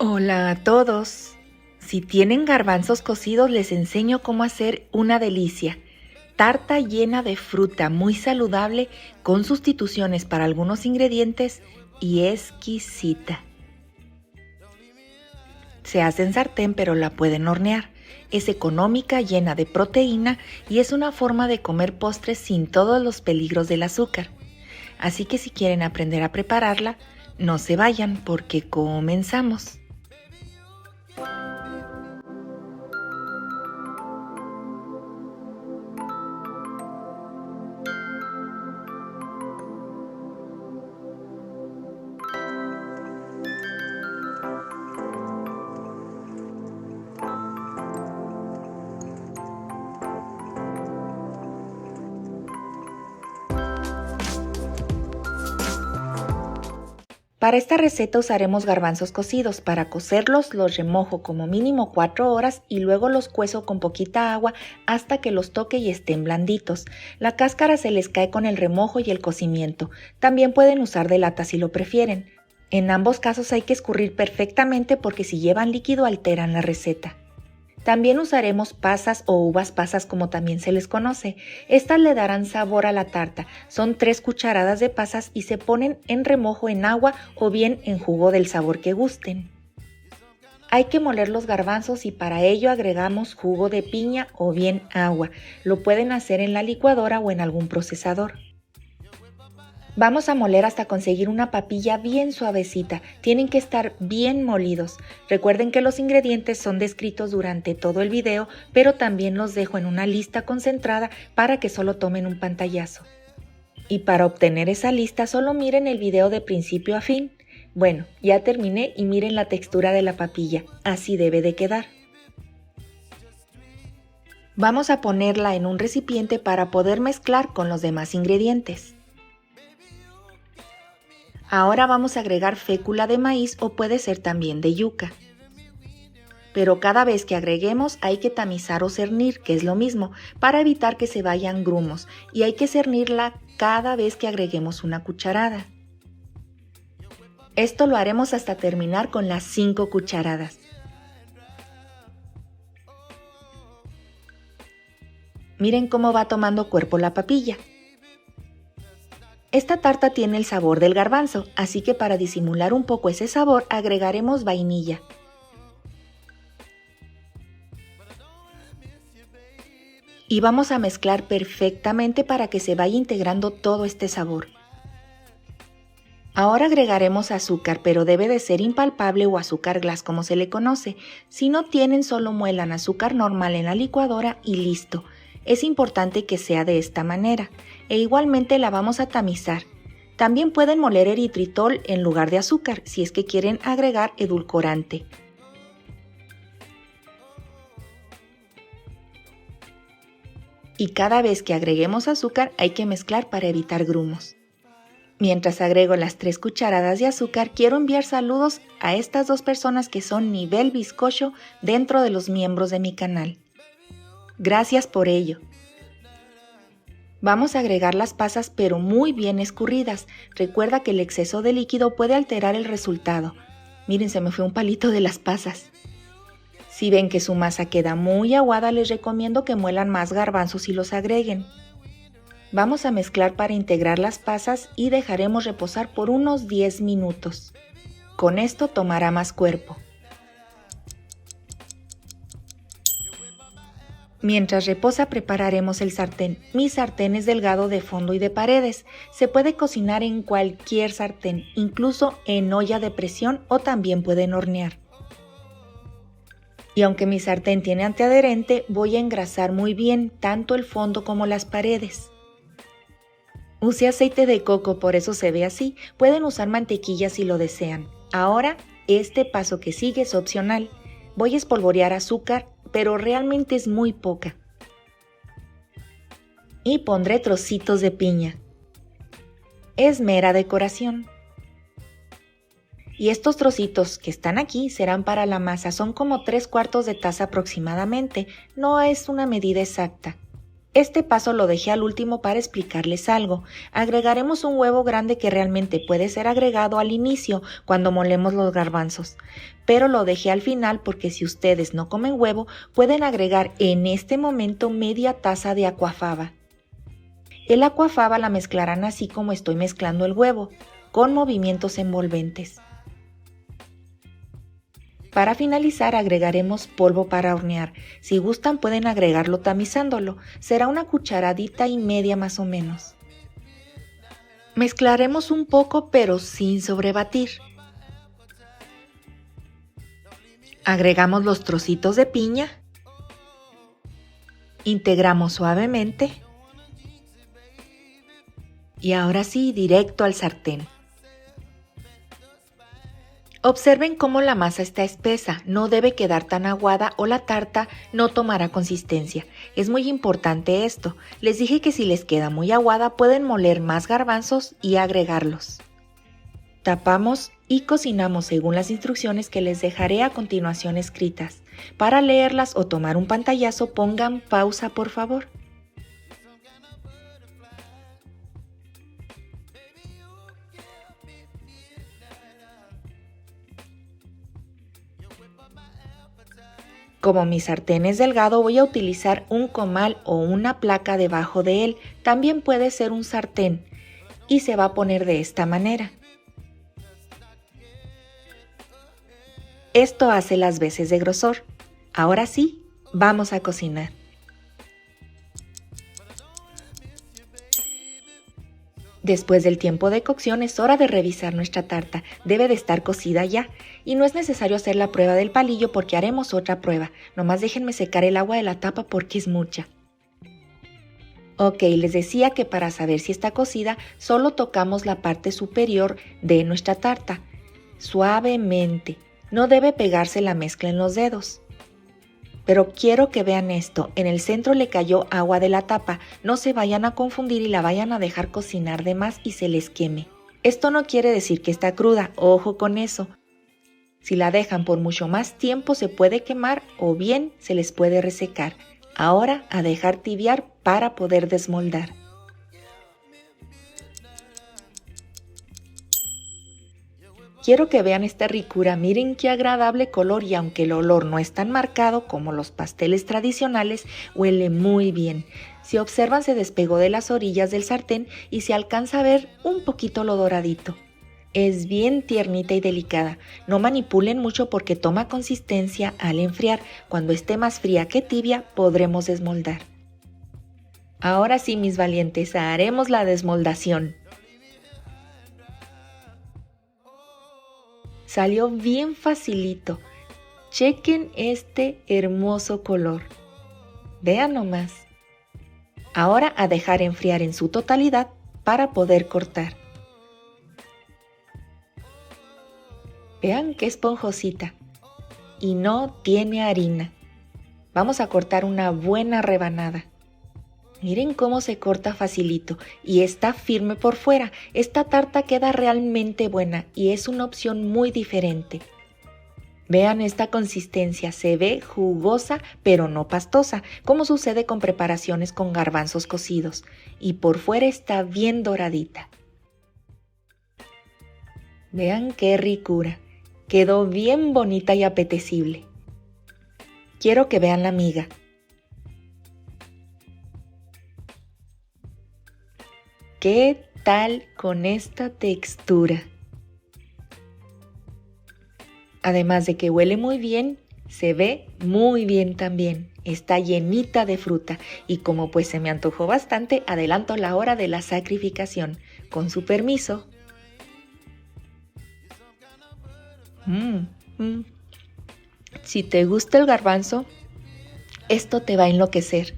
Hola a todos. Si tienen garbanzos cocidos les enseño cómo hacer una delicia. Tarta llena de fruta muy saludable con sustituciones para algunos ingredientes y exquisita. Se hace en sartén pero la pueden hornear. Es económica, llena de proteína y es una forma de comer postres sin todos los peligros del azúcar. Así que si quieren aprender a prepararla, no se vayan porque comenzamos. Para esta receta usaremos garbanzos cocidos. Para cocerlos los remojo como mínimo 4 horas y luego los cuezo con poquita agua hasta que los toque y estén blanditos. La cáscara se les cae con el remojo y el cocimiento. También pueden usar de lata si lo prefieren. En ambos casos hay que escurrir perfectamente porque si llevan líquido alteran la receta. También usaremos pasas o uvas pasas como también se les conoce. Estas le darán sabor a la tarta. Son 3 cucharadas de pasas y se ponen en remojo en agua o bien en jugo del sabor que gusten. Hay que moler los garbanzos y para ello agregamos jugo de piña o bien agua. Lo pueden hacer en la licuadora o en algún procesador. Vamos a moler hasta conseguir una papilla bien suavecita. Tienen que estar bien molidos. Recuerden que los ingredientes son descritos durante todo el video, pero también los dejo en una lista concentrada para que solo tomen un pantallazo. Y para obtener esa lista solo miren el video de principio a fin. Bueno, ya terminé y miren la textura de la papilla. Así debe de quedar. Vamos a ponerla en un recipiente para poder mezclar con los demás ingredientes. Ahora vamos a agregar fécula de maíz o puede ser también de yuca. Pero cada vez que agreguemos hay que tamizar o cernir, que es lo mismo, para evitar que se vayan grumos, y hay que cernirla cada vez que agreguemos una cucharada. Esto lo haremos hasta terminar con las 5 cucharadas. Miren cómo va tomando cuerpo la papilla. Esta tarta tiene el sabor del garbanzo, así que para disimular un poco ese sabor agregaremos vainilla. Y vamos a mezclar perfectamente para que se vaya integrando todo este sabor. Ahora agregaremos azúcar, pero debe de ser impalpable o azúcar glass como se le conoce. Si no tienen, solo muelan azúcar normal en la licuadora y listo. Es importante que sea de esta manera, e igualmente la vamos a tamizar. También pueden moler eritritol en lugar de azúcar, si es que quieren agregar edulcorante. Y cada vez que agreguemos azúcar hay que mezclar para evitar grumos. Mientras agrego las 3 cucharadas de azúcar, quiero enviar saludos a estas 2 personas que son nivel bizcocho dentro de los miembros de mi canal. Gracias por ello. Vamos a agregar las pasas pero muy bien escurridas. Recuerda que el exceso de líquido puede alterar el resultado. Miren, se me fue un palito de las pasas. Si ven que su masa queda muy aguada, les recomiendo que muelan más garbanzos y los agreguen. Vamos a mezclar para integrar las pasas y dejaremos reposar por unos 10 minutos. Con esto tomará más cuerpo. Mientras reposa prepararemos el sartén. Mi sartén es delgado de fondo y de paredes. Se puede cocinar en cualquier sartén, incluso en olla de presión o también pueden hornear. Y aunque mi sartén tiene antiadherente, voy a engrasar muy bien tanto el fondo como las paredes. Use aceite de coco, por eso se ve así. Pueden usar mantequilla si lo desean. Ahora, este paso que sigue es opcional. Voy a espolvorear azúcar, pero realmente es muy poca. Y pondré trocitos de piña. Es mera decoración. Y estos trocitos que están aquí serán para la masa, son como 3/4 de taza aproximadamente, no es una medida exacta. Este paso lo dejé al último para explicarles algo. Agregaremos un huevo grande que realmente puede ser agregado al inicio cuando molemos los garbanzos, pero lo dejé al final porque si ustedes no comen huevo, pueden agregar en este momento media taza de aquafaba. El aquafaba la mezclarán así como estoy mezclando el huevo, con movimientos envolventes. Para finalizar agregaremos polvo para hornear. Si gustan pueden agregarlo tamizándolo. Será una cucharadita y media más o menos. Mezclaremos un poco pero sin sobrebatir. Agregamos los trocitos de piña. Integramos suavemente. Y ahora sí, directo al sartén. Observen cómo la masa está espesa, no debe quedar tan aguada o la tarta no tomará consistencia. Es muy importante esto. Les dije que si les queda muy aguada pueden moler más garbanzos y agregarlos. Tapamos y cocinamos según las instrucciones que les dejaré a continuación escritas. Para leerlas o tomar un pantallazo pongan pausa por favor. Como mi sartén es delgado voy a utilizar un comal o una placa debajo de él, también puede ser un sartén y se va a poner de esta manera. Esto hace las veces de grosor. Ahora sí, vamos a cocinar. Después del tiempo de cocción es hora de revisar nuestra tarta, debe de estar cocida ya y no es necesario hacer la prueba del palillo porque haremos otra prueba, nomás déjenme secar el agua de la tapa porque es mucha. Ok, les decía que para saber si está cocida solo tocamos la parte superior de nuestra tarta, suavemente, no debe pegarse la mezcla en los dedos. Pero quiero que vean esto, en el centro le cayó agua de la tapa, no se vayan a confundir y la vayan a dejar cocinar de más y se les queme. Esto no quiere decir que está cruda, ojo con eso. Si la dejan por mucho más tiempo se puede quemar o bien se les puede resecar. Ahora a dejar tibiar para poder desmoldar. Quiero que vean esta ricura, miren qué agradable color y aunque el olor no es tan marcado como los pasteles tradicionales, huele muy bien. Si observan se despegó de las orillas del sartén y se alcanza a ver un poquito lo doradito. Es bien tiernita y delicada, no manipulen mucho porque toma consistencia al enfriar, cuando esté más fría que tibia podremos desmoldar. Ahora sí mis valientes, haremos la desmoldación. Salió bien facilito. Chequen este hermoso color. Vean nomás. Ahora a dejar enfriar en su totalidad para poder cortar. Vean qué esponjosita. Y no tiene harina. Vamos a cortar una buena rebanada. Miren cómo se corta facilito y está firme por fuera. Esta tarta queda realmente buena y es una opción muy diferente. Vean esta consistencia, se ve jugosa pero no pastosa, como sucede con preparaciones con garbanzos cocidos. Y por fuera está bien doradita. Vean qué ricura, quedó bien bonita y apetecible. Quiero que vean la miga. ¿Qué tal con esta textura? Además de que huele muy bien, se ve muy bien también. Está llenita de fruta y como pues se me antojó bastante, adelanto la hora de la sacrificación. Con su permiso. Si te gusta el garbanzo, esto te va a enloquecer.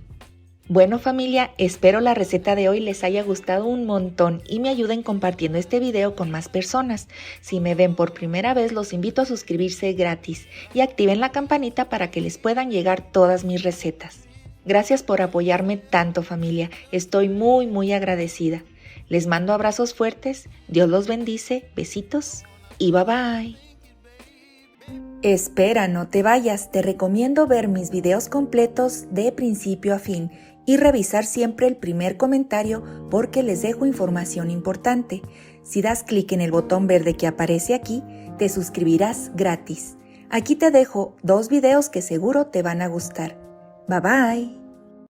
Bueno familia, espero la receta de hoy les haya gustado un montón y me ayuden compartiendo este video con más personas. Si me ven por primera vez los invito a suscribirse gratis y activen la campanita para que les puedan llegar todas mis recetas. Gracias por apoyarme tanto familia, estoy muy agradecida. Les mando abrazos fuertes, Dios los bendice, besitos y bye bye. Espera, no te vayas, te recomiendo ver mis videos completos de principio a fin. y revisar siempre el primer comentario porque les dejo información importante. Si das clic en el botón verde que aparece aquí, te suscribirás gratis. Aquí te dejo 2 videos que seguro te van a gustar. Bye bye.